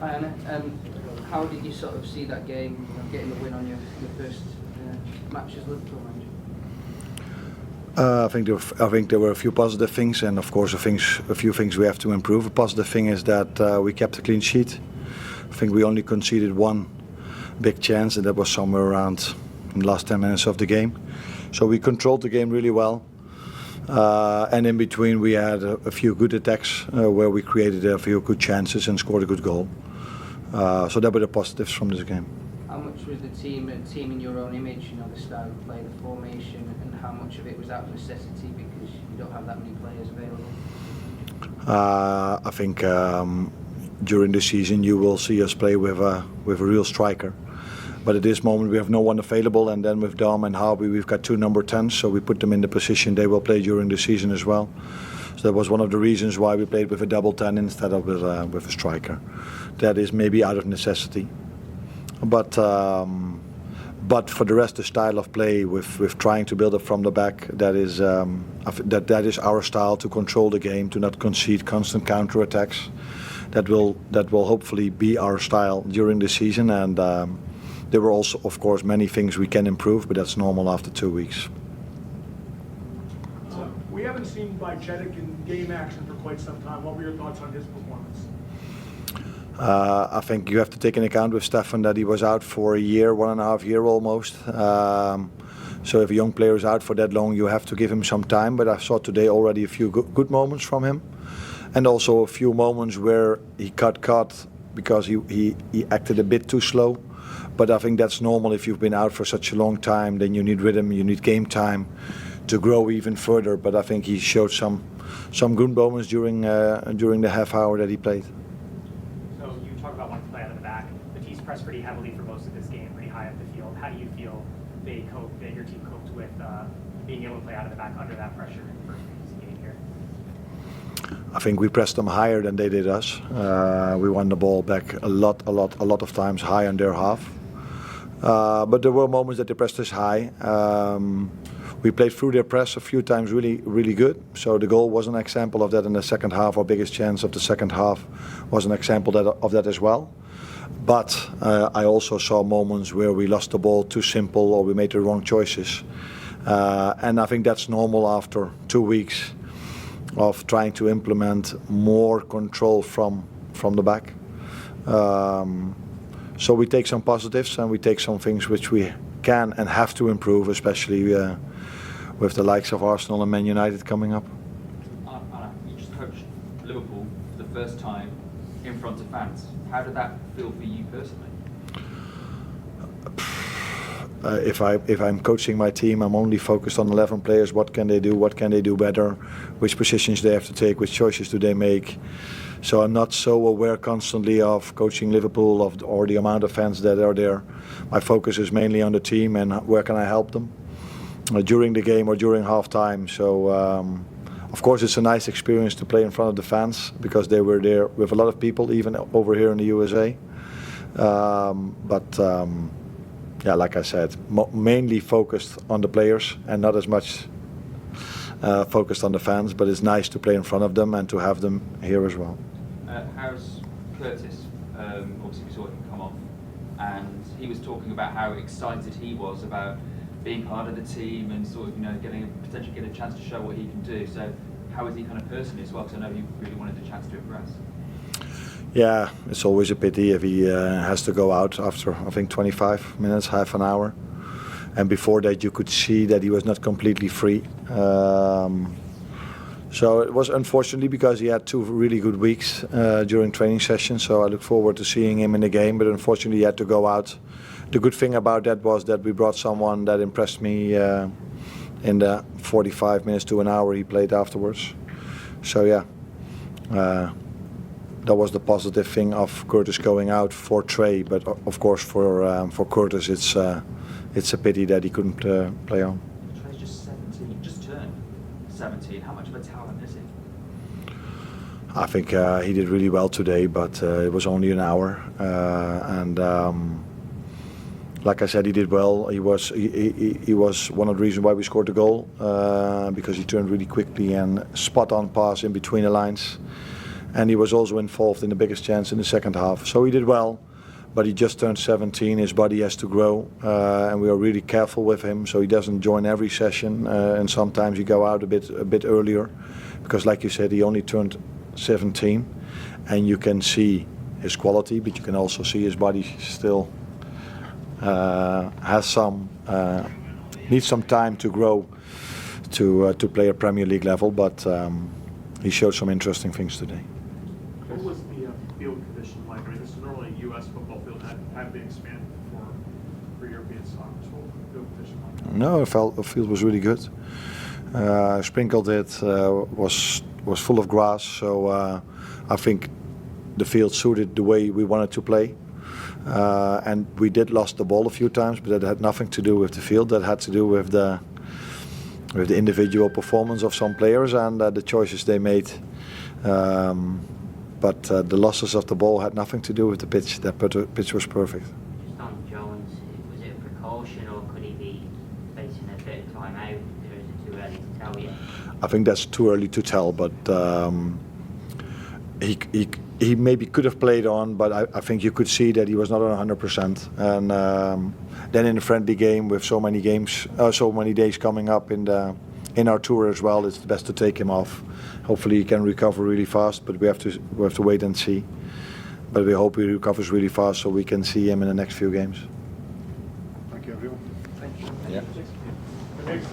Arne, how did you sort of see that game, getting the win on your first match as Liverpool manager? I think there were a few positive things, and of course a few things we have to improve. A positive thing is that we kept a clean sheet. I think we only conceded one big chance, and that was somewhere around in the last 10 minutes of the game. So we controlled the game really well. And in between we had a few good attacks where we created a few good chances and scored a good goal. So that were the positives from this game. How much was the team in your own image, the style of play, the formation, and how much of it was out of necessity because you don't have that many players available? I think during the season you will see us play with a real striker. But at this moment we have no one available, and then with Dom and Harvey we've got two number 10s, so we put them in the position they will play during the season as well. So that was one of the reasons why we played with a double 10 instead of with a striker. That is maybe out of necessity. But for the rest, the style of play with trying to build up from the back, that is our style, to control the game, to not concede constant counter attacks. That will hopefully be our style during the season, and there were also, of course, many things we can improve, but that's normal after 2 weeks. We haven't seen Bajcetic in game action for quite some time. What were your thoughts on his performance? I think you have to take into account with Stefan that he was out for a year, 1.5 years almost. So if a young player is out for that long, you have to give him some time. But I saw today already a few good moments from him, and also a few moments where he got caught because he acted a bit too slow. But I think that's normal if you've been out for such a long time. Then you need rhythm, you need game time to grow even further. But I think he showed some good moments during the half hour that he played. So you talk about wanting to play out of the back. The team's pressed pretty heavily for most of this game, pretty high up the field. How do you feel that your team coped with being able to play out of the back under that pressure in the first game here? I think we pressed them higher than they did us. We won the ball back a lot of times high on their half. But there were moments that they pressed us high. We played through their press a few times really good. So the goal was an example of that in the second half. Our biggest chance of the second half was an example of that as well. But I also saw moments where we lost the ball too simple or we made the wrong choices. And I think that's normal after 2 weeks of trying to implement more control from the back. So we take some positives and we take some things which we can and have to improve, especially with the likes of Arsenal and Man United coming up. Anna, you just coached Liverpool for the first time in front of fans. How did that feel for you personally? If I'm coaching my team, I'm only focused on 11 players. What can they do? What can they do better? Which positions they have to take? Which choices do they make? So I'm not so aware constantly of coaching Liverpool or the amount of fans that are there. My focus is mainly on the team and where can I help them during the game or during halftime. So of course it's a nice experience to play in front of the fans because they were there with a lot of people, even over here in the USA. Yeah, like I said, mainly focused on the players and not as much focused on the fans, but it's nice to play in front of them and to have them here as well. How's Curtis? Obviously we saw him come off and he was talking about how excited he was about being part of the team and sort of, potentially get a chance to show what he can do. So how is he kind of personally as well? Because I know he really wanted the chance to impress. Yeah, it's always a pity if he has to go out after, I think, 25 minutes, half an hour. And before that you could see that he was not completely free. So it was unfortunately because he had 2 really good weeks during training sessions. So I look forward to seeing him in the game, but unfortunately he had to go out. The good thing about that was that we brought someone that impressed me in the 45 minutes to an hour he played afterwards. So yeah. That was the positive thing of Curtis going out for Trey, but of course for Curtis it's a pity that he couldn't play on. Trey's just 17, just turned 17. How much of a talent is he? I think he did really well today, but it was only an hour, and like I said, he did well. He was one of the reasons why we scored the goal because he turned really quickly and spot on pass in between the lines. and he was also involved in the biggest chance in the second half. So he did well, but he just turned 17. His body has to grow, and we are really careful with him so he doesn't join every session. And sometimes he go out a bit earlier, because, like you said, he only turned 17, and you can see his quality, but you can also see his body still needs some time to grow to play a Premier League level. But he showed some interesting things today. What was the field condition like? I mean, this is normally a U.S. football field. Had been expanded for European soccer. So what was the field condition like? No, the field was really good. Sprinkled it, was full of grass, so I think the field suited the way we wanted to play. And we did lost the ball a few times, but that had nothing to do with the field. That had to do with the individual performance of some players and the choices they made. But the losses of the ball had nothing to do with the pitch. The pitch was perfect. Just on Jones, was it a precaution or could he be facing a bit of time out, or is it too early to tell yet? I think that's too early to tell, but he maybe could have played on, but I think you could see that he was not on 100%. And then in a friendly game with so many days coming up in our tour as well, it's best to take him off. Hopefully he can recover really fast, but we have to wait and see. But we hope he recovers really fast so we can see him in the next few games. Thank you, everyone. Thank you. Yeah. The next